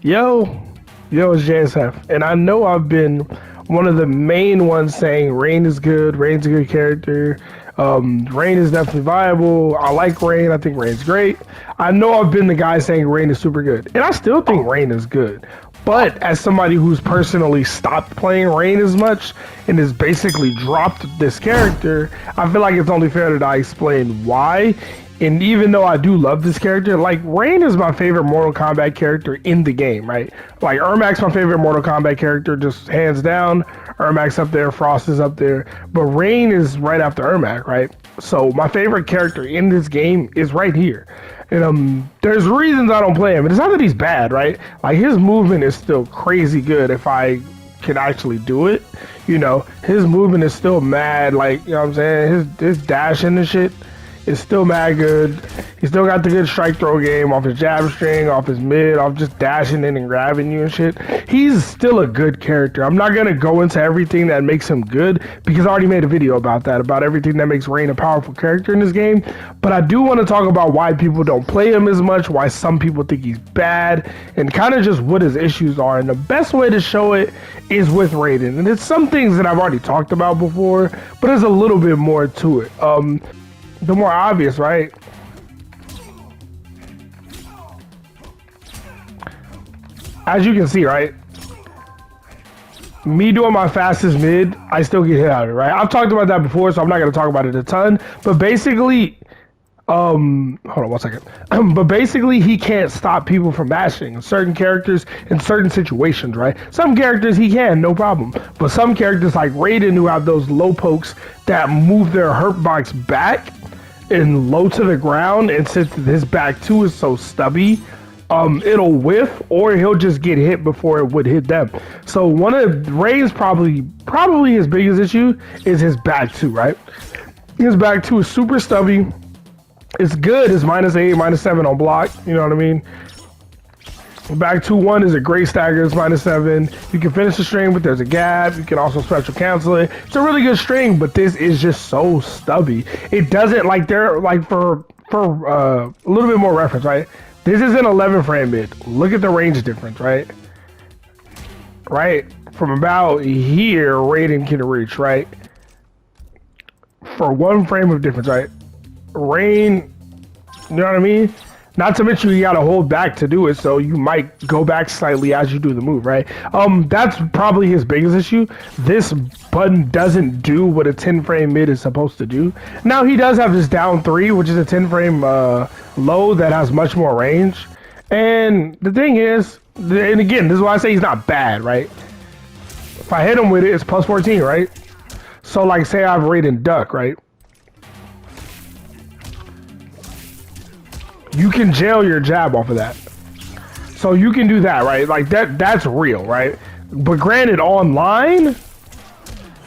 Yo, it's JSF, and I know I've been one of the main ones saying Rain is good. Rain's a good character. Rain is definitely viable. I like Rain. I think Rain's great. I know I've been the guy saying Rain is super good, and I still think Rain is good. But as somebody who's personally stopped playing Rain as much and has basically dropped this character, I feel like it's only fair that I explain why. And even though I do love this character, like, Rain is my favorite Mortal Kombat character in the game, right? Like, Ermac's my favorite Mortal Kombat character, just hands down. Ermac's up there, Frost is up there, but Rain is right after Ermac, right? So my favorite character in this game is right here. And there's reasons I don't play him. And it's not that he's bad, right? Like, his movement is still crazy good if I can actually do it. You know, his movement is still mad, like, you know what I'm saying? His dashing and shit is still mad good. He still got the good strike throw game off his jab string, off his mid, off just dashing in and grabbing you and shit. He's still a good character. I'm not gonna go into everything that makes him good because I already made a video about that, about everything that makes Rain a powerful character in this game. But I do want to talk about why people don't play him as much, why some people think he's bad, and kind of just what his issues are. And the best way to show it is with Raiden. And it's some things that I've already talked about before, but there's a little bit more to it. The more obvious, right? As you can see, right? Me doing my fastest mid, I still get hit out of it, right? I've talked about that before, so I'm not going to talk about it a ton. But basically, hold on one second. But basically, he can't stop people from mashing certain characters in certain situations, right? Some characters he can, no problem. But some characters like Raiden, who have those low pokes that move their hurt box back and low to the ground, and since his back too is so stubby, it'll whiff or he'll just get hit before it would hit them. So one of Ray's probably his biggest issue is his back two, right? His back two is super stubby. It's good. It's -8, -7 on block. You know what I mean? Back 2-1 is a great stagger. It's -7. You can finish the string, but there's a gap. You can also special cancel it. It's a really good string, but this is just so stubby. It doesn't, like, they're like, for a little bit more reference, right? This is an 11 frame mid. Look at the range difference, right? Right from about here, Raiden can reach, right? For 1 frame of difference, right? Rain, you know what I mean? Not to mention you gotta hold back to do it, so you might go back slightly as you do the move, right? That's probably his biggest issue. This button doesn't do what a 10 frame mid is supposed to do. Now he does have this down 3, which is a 10 frame low that has much more range. And the thing is, and again, this is why I say he's not bad, right? If I hit him with it, it's +14, right? So, like, say I have Raiden duck, right? You can jail your jab off of that. So you can do that, right? Like, that's real, right? But granted, online,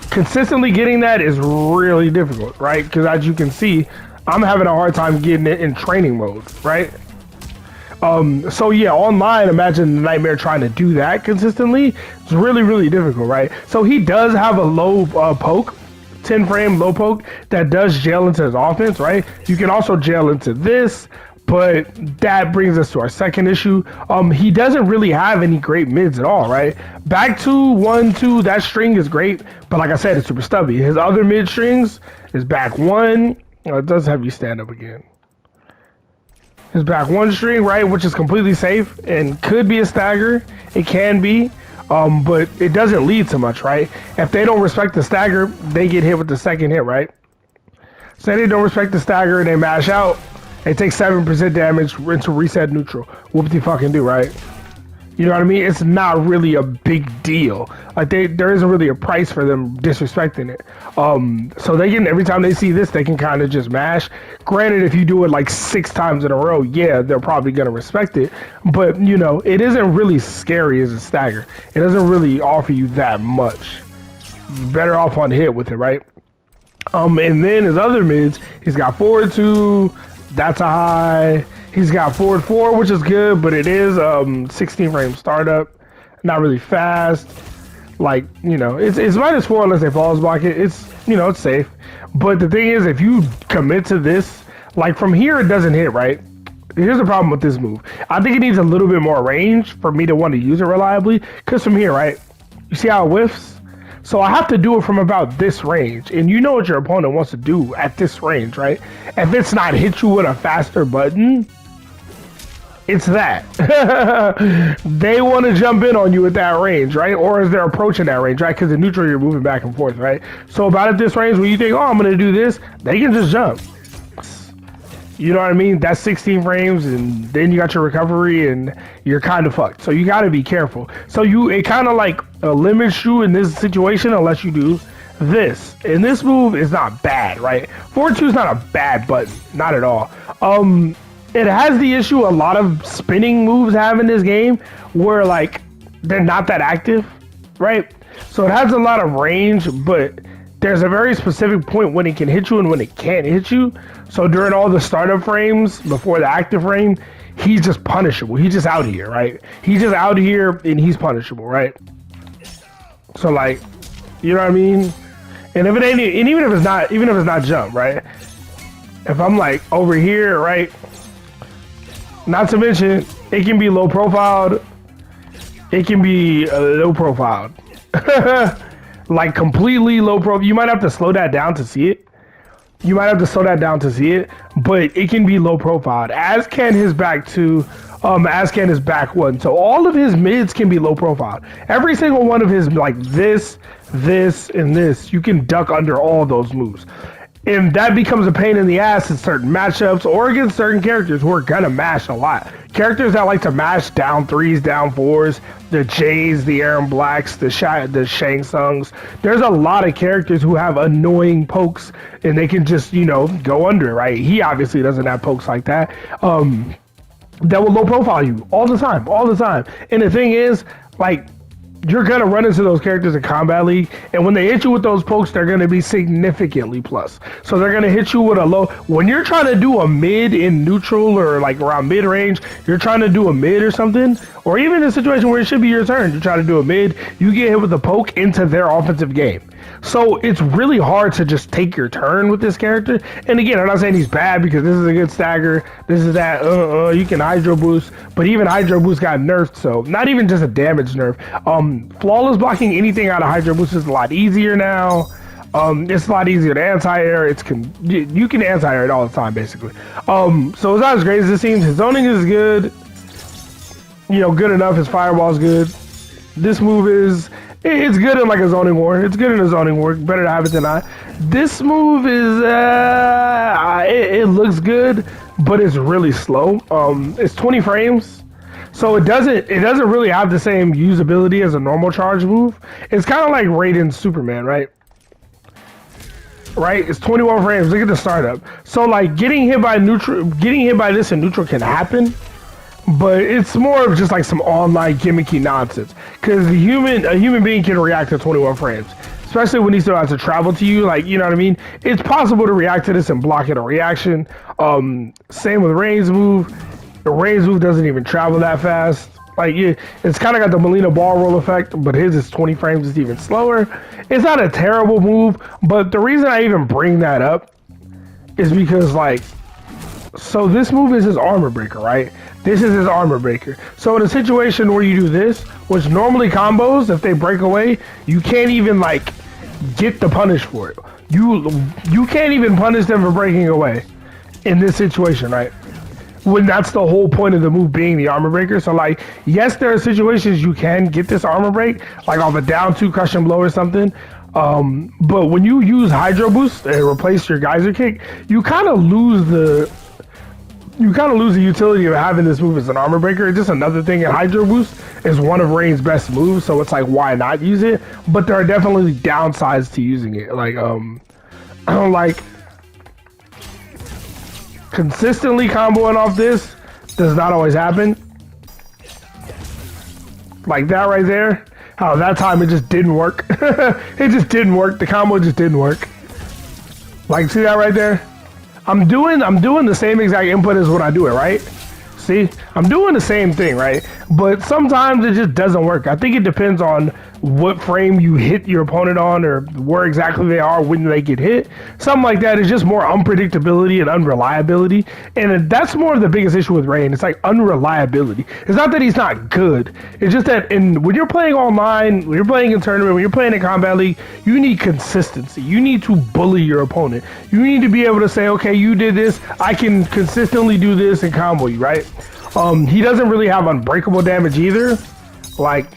consistently getting that is really difficult, right? Because as you can see, I'm having a hard time getting it in training mode, right? So yeah, online, imagine the nightmare trying to do that consistently. It's really, really difficult, right? So he does have a low poke, 10 frame low poke that does jail into his offense, right? You can also jail into this. But that brings us to our second issue. He doesn't really have any great mids at all, right? Back 2, 1, 2, that string is great, but like I said, it's super stubby. His other mid strings is back 1. It does have you stand up again. His back 1 string, right, which is completely safe and could be a stagger. It can be, but it doesn't lead to much, right? If they don't respect the stagger, they get hit with the second hit, right? Say they don't respect the stagger and they mash out. They take 7% damage into reset neutral. Whoop-de-fucking do, right? You know what I mean? It's not really a big deal. Like, there isn't really a price for them disrespecting it. So they can, every time they see this, they can kind of just mash. Granted, if you do it like 6 times in a row, yeah, they're probably gonna respect it. But, you know, it isn't really scary as a stagger. It doesn't really offer you that much. You're better off on hit with it, right? And then his other mids, he's got forward 2. That's a high. He's got forward 4, which is good, but it is 16 frame startup. Not really fast. Like, you know, it's -4 unless they falls block it. It's, you know, it's safe. But the thing is, if you commit to this, like, from here it doesn't hit, right? Here's the problem with this move. I think it needs a little bit more range for me to want to use it reliably. Because from here, right? You see how it whiffs? So I have to do it from about this range. And you know what your opponent wants to do at this range, right? If it's not hit you with a faster button, it's that. They want to jump in on you at that range, right? Or as they're approaching that range, right? Because in neutral, you're moving back and forth, right? So about at this range, when you think, oh, I'm going to do this, they can just jump. You know what I mean? That's 16 frames, and then you got your recovery, and you're kind of fucked. So you got to be careful. So it kind of like limits you in this situation unless you do this. And this move is not bad, right? 4-2 is not a bad button, not at all. It has the issue a lot of spinning moves have in this game where like they're not that active, right? So it has a lot of range, but there's a very specific point when it can hit you and when it can't hit you. So during all the startup frames before the active frame, he's just punishable. He's just out here, right? He's just out here and he's punishable, right? So like, you know what I mean? And if it ain't, and even if it's not jump, right? If I'm like over here, right? Not to mention, it can be low profiled. It can be low profiled. Like completely low profile. You might have to slow that down to see it. But it can be low profiled. As can his back two, as can his back one. So all of his mids can be low profiled. Every single one of his, like this, and this, you can duck under all those moves. And that becomes a pain in the ass in certain matchups or against certain characters who are gonna mash a lot. Characters that like to mash down threes, down fours, the Jays, the Aaron Blacks, the Shang Tsungs. There's a lot of characters who have annoying pokes and they can just, you know, go under, right? He obviously doesn't have pokes like that. That will low profile you all the time. And the thing is, like, you're going to run into those characters in Kombat League, and when they hit you with those pokes, they're going to be significantly plus. So they're going to hit you with a low. When you're trying to do a mid in neutral or like around mid-range, you're trying to do a mid or something, or even in a situation where it should be your turn, you're trying to do a mid, you get hit with a poke into their offensive game. So it's really hard to just take your turn with this character. And again, I'm not saying he's bad because this is a good stagger. This is that, you can Hydro Boost. But even Hydro Boost got nerfed, so not even just a damage nerf. Flawless blocking anything out of Hydro Boost is a lot easier now. It's a lot easier to anti-air. You can anti-air it all the time, basically. So it's not as great as it seems. His zoning is good. You know, good enough. His fireball is good. This move is... It's good in like a zoning war. Better to have it than not. This move is it looks good, but it's really slow. It's 20 frames, so it doesn't really have the same usability as a normal charge move. It's kind of like Raiden's Superman, right? Right? It's 21 frames. Look at the startup. So like getting hit by this in neutral can happen. But it's more of just like some online gimmicky nonsense. Because a human being can react to 21 frames. Especially when he still has to travel to you. Like, you know what I mean? It's possible to react to this and block it a reaction. Same with Rain's move. The Rain's move doesn't even travel that fast. Like, it's kind of got the Molina ball roll effect. But his is 20 frames. It's even slower. It's not a terrible move. But the reason I even bring that up is because, like... So this move is his armor breaker, right? This is his armor breaker. So in a situation where you do this, which normally combos, if they break away, you can't even like get the punish for it. You can't even punish them for breaking away in this situation, right? When that's the whole point of the move being the armor breaker. So like, yes, there are situations you can get this armor break, like off a down 2 crushing blow or something. But when you use Hydro Boost and replace your Geyser Kick, you kind of lose the utility of having this move as an armor breaker. It's just another thing, and Hydro Boost is one of Rain's best moves, so it's like, why not use it? But there are definitely downsides to using it. Like, like, consistently comboing off this does not always happen. Like that right there. How that time it just didn't work. It just didn't work. The combo just didn't work. Like, see that right there? I'm doing the same exact input as when I do it, right? See, I'm doing the same thing, right? But sometimes it just doesn't work. I think it depends on what frame you hit your opponent on or where exactly they are when they get hit. Something like that is just more unpredictability and unreliability. And that's more of the biggest issue with Rain. It's like unreliability. It's not that he's not good. It's just that when you're playing online, when you're playing in tournament, when you're playing in Combat League, you need consistency. You need to bully your opponent. You need to be able to say, okay, you did this, I can consistently do this and combo you, right? He doesn't really have unbreakable damage either. Like,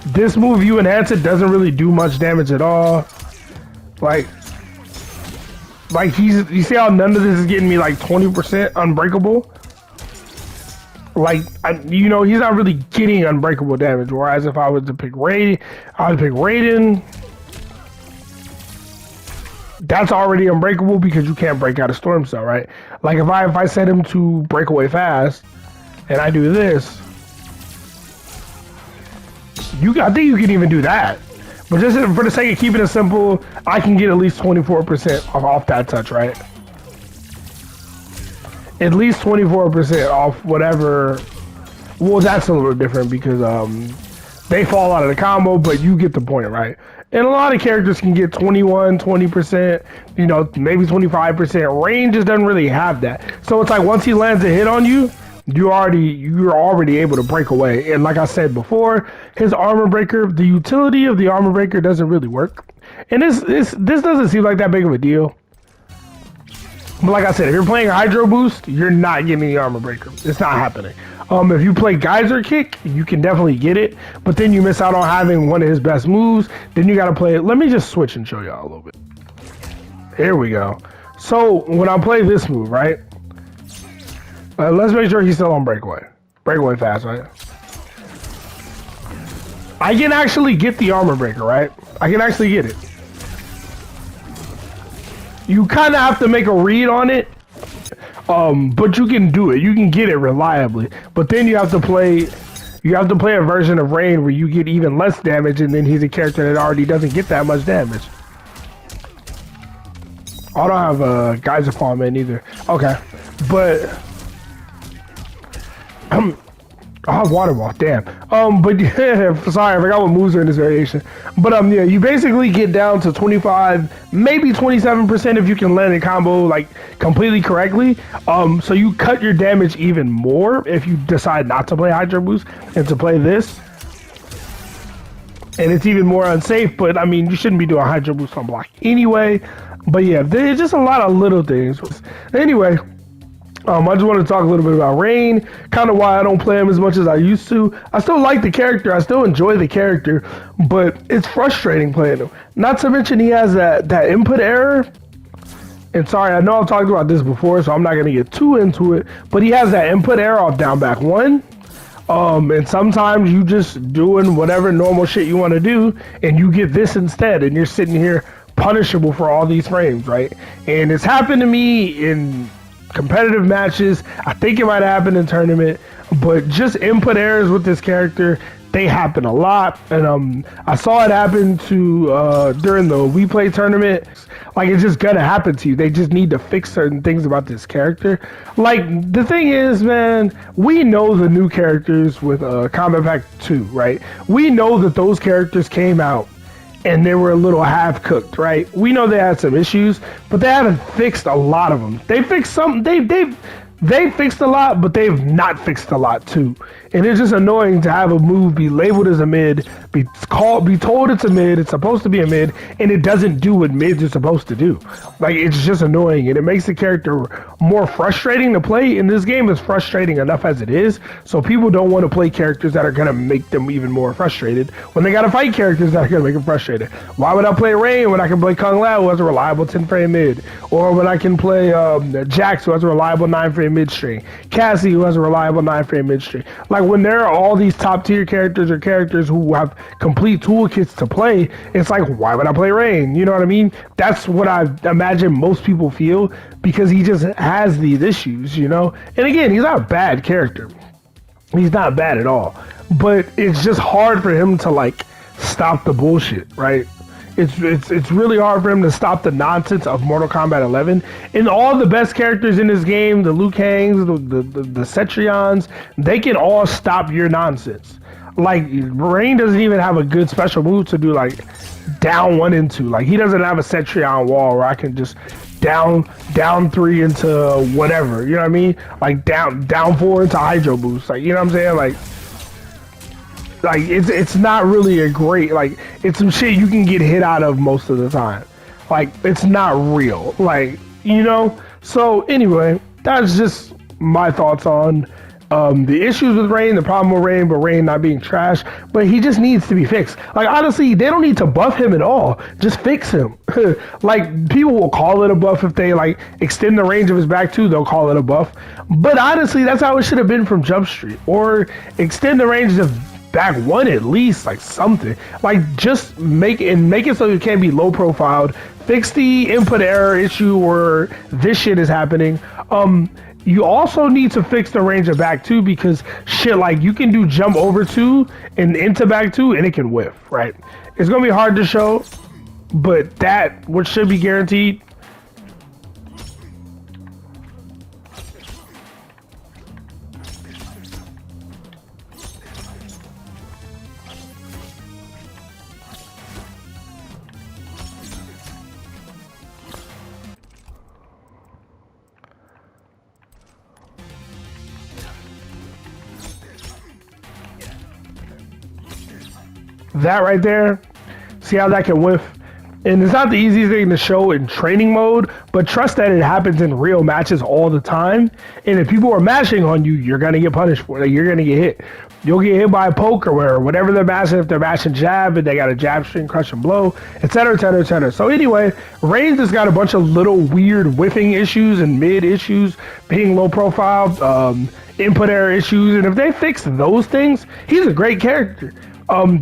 this move, you enhance it, doesn't really do much damage at all. Like you see how none of this is getting me like 20% unbreakable? Like, he's not really getting unbreakable damage. Whereas if I was to pick Raiden, that's already unbreakable because you can't break out a Storm Cell, right? Like if I set him to break away fast, and I do this, I think you can even do that. But just for the sake of keeping it simple, I can get at least 24% off that touch, right? At least 24% off whatever. Well, that's a little different because they fall out of the combo, but you get the point, right? And a lot of characters can get 21, 20%, maybe 25%. Rain just doesn't really have that. So it's like once he lands a hit on you, you're already able to break away. And like I said before, his armor breaker, the utility of the armor breaker doesn't really work. And this doesn't seem like that big of a deal. But like I said, if you're playing Hydro Boost, you're not getting the armor breaker. It's not happening. If you play Geyser Kick, you can definitely get it, but then you miss out on having one of his best moves. Then you gotta play it. Let me just switch and show y'all a little bit. Here we go. So when I play this move, right? Let's make sure he's still on breakaway. Breakaway fast, right? I can actually get the armor breaker, right? I can actually get it. You kind of have to make a read on it. But you can do it. You can get it reliably. But then you have to play a version of Rain where you get even less damage, and then he's a character that already doesn't get that much damage. I don't have a Geyser Palm in either. Okay, but I have Water Ball, damn. But yeah, sorry, I forgot what moves are in this variation. But yeah, you basically get down to 25, maybe 27% if you can land a combo like completely correctly. So you cut your damage even more if you decide not to play Hydro Boost and to play this. And it's even more unsafe, but I mean, you shouldn't be doing Hydro Boost on block anyway. But yeah, there's just a lot of little things. Anyway, I just want to talk a little bit about Rain, kind of why I don't play him as much as I used to. I still like the character, I still enjoy the character, but it's frustrating playing him. Not to mention he has that input error. And sorry, I know I've talked about this before, so I'm not going to get too into it, but he has that input error off down back 1. And sometimes you just doing whatever normal shit you want to do, and you get this instead, and you're sitting here punishable for all these frames, right? And it's happened to me in competitive matches. I think it might happen in tournament, but just input errors with this character, they happen a lot. And I saw it happen to during the We Play tournament. Like, it's just gonna happen to you. They just need to fix certain things about this character. Like, the thing is, man, we know the new characters with Kombat Pack 2, right? We know that those characters came out and they were a little half-cooked, right? We know they had some issues, but they haven't fixed a lot of them. They fixed some, they fixed a lot, but they've not fixed a lot too. And it's just annoying to have a move be labeled as a mid, be told it's a mid, it's supposed to be a mid, and it doesn't do what mids are supposed to do. Like, it's just annoying, and it makes the character more frustrating to play. And this game is frustrating enough as it is, so people don't want to play characters that are gonna make them even more frustrated when they gotta fight characters that are gonna make them frustrated. Why would I play Rain when I can play Kung Lao, who has a reliable 10-frame mid? Or when I can play Jax, who has a reliable 9-frame mid-string? Cassie, who has a reliable 9-frame mid-string? Like, when there are all these top-tier characters or characters who have complete toolkits to play, it's like, why would I play Rain? You know what I mean? That's what I imagine most people feel, because he just has these issues, you know? And again, he's not a bad character. He's not bad at all. But it's just hard for him to, like, stop the bullshit, right? It's really hard for him to stop the nonsense of Mortal Kombat 11. And all the best characters in this game, the Liu Kangs, the Cetrions, they can all stop your nonsense. Like Rain doesn't even have a good special move to do like down 1 into. Like he doesn't have a sentry on wall where I can just down 3 into whatever. You know what I mean? Like down 4 into hydro boost. Like you know what I'm saying? Like it's not really a great, like it's some shit you can get hit out of most of the time. Like it's not real. Like you know. So anyway, that's just my thoughts on the issues with Rain, the problem with Rain, but Rain not being trash. But he just needs to be fixed. Like honestly, they don't need to buff him at all. Just fix him. Like people will call it a buff if they like extend the range of his back too. They'll call it a buff. But honestly, that's how it should have been from Jump Street, or extend the range of back 1 at least, like something. Like just make it so it can't be low profiled. Fix the input error issue where this shit is happening. You also need to fix the range of back 2 because shit, like you can do jump over 2 and into back 2 and it can whiff, right? It's gonna be hard to show, but that which should be guaranteed. That right there, see how that can whiff? And it's not the easiest thing to show in training mode, but trust that it happens in real matches all the time. And if people are mashing on you, you're gonna get punished for it. Like, you're gonna get hit. You'll get hit by a poke or whatever they're mashing. If they're mashing jab and they got a jab string, crush and blow, etc., etc., etc. So anyway, Reigns has got a bunch of little weird whiffing issues and mid issues, being low profile, input error issues, and if they fix those things, he's a great character.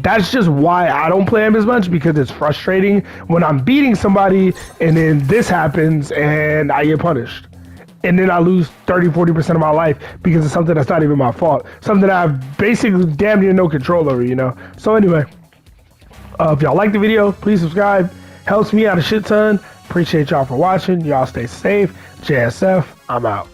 That's just why I don't play him as much, because it's frustrating when I'm beating somebody and then this happens and I get punished. And then I lose 30-40% of my life because it's something that's not even my fault. Something that I have basically damn near no control over, you know? So anyway, if y'all like the video, please subscribe. Helps me out a shit ton. Appreciate y'all for watching. Y'all stay safe. JSF, I'm out.